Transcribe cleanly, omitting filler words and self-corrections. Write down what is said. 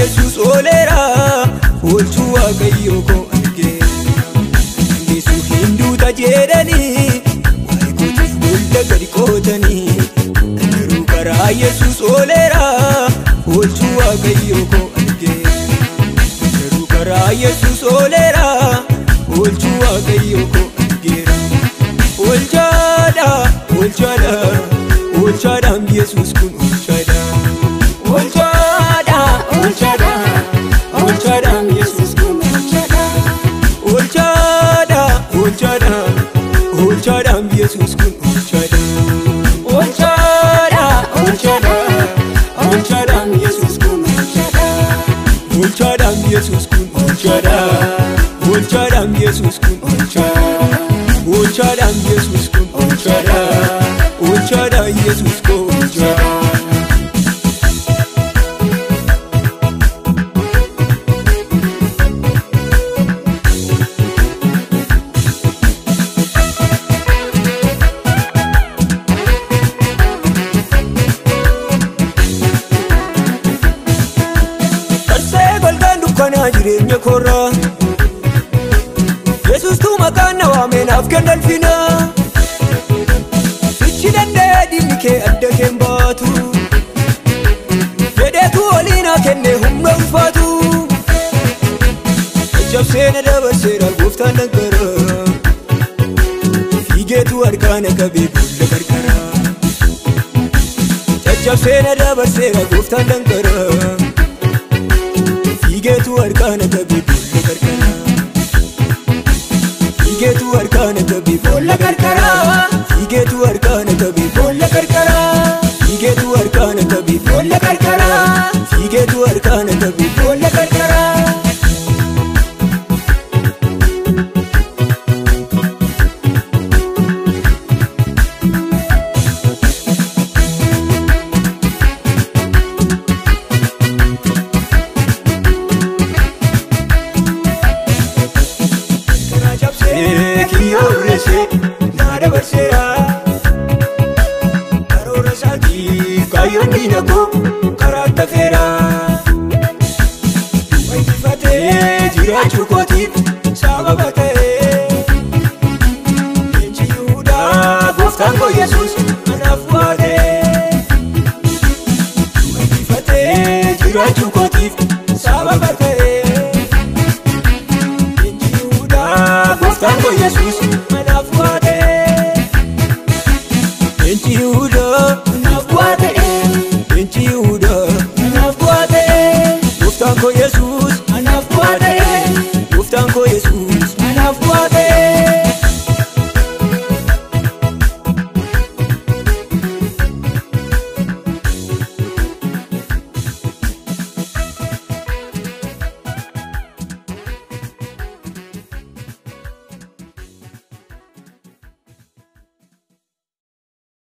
Jesus olera olchu waaqayyo ko arge Yesu hindu ta jedani wai kooti bulda gadi kootani Andaru kara Jesus olera olchu waaqayyo ko arge Andaru kara Jesus olera olchu waaqayyo ko arge Olchada olchada olchada Jesus kun olchada Olchada, Olchada, Olchada, Jesus kun Olchada. Olchada, Olchada, Olchada, Jesus kun Olchada. Olchada, Olchada, Olchada, Jesus kun Olchada. Olchada, Jesus kun Olchada. Olchada, Jesus kun Olchada. Olchada, Jesus kun Olchada. Olchada, Jesus kun Olchada. Jirenya korra Jesus tu makana wa menaf kendalfina Sichi dande dimike adda kembatu Yedetu olina kenne humna ufatu Jabsena dabasera guftan dangara Figetu arkana kabe bulla karkara Jabsena dabasera guftan dangara Figetu arkana kabi bolla karkara Figetu arkana kabi bolla karkara Figetu arkana kabi bolla karkara Figetu arkana kabi bolla karkara Figetu arkana kabi bolla karkara Nada bersera, karora sati, kayu dinaku, karata fera. Wajib fate, jira cukup, sahabat Inci Yuda, buftan ko Yesus, anak wade. Wajib fate, jira cukup, sahabat Inci Yuda, buftan ko Yesus. Inci Yuda, nafwate. Inci Yuda, nafwate. Buftan ko Yesus.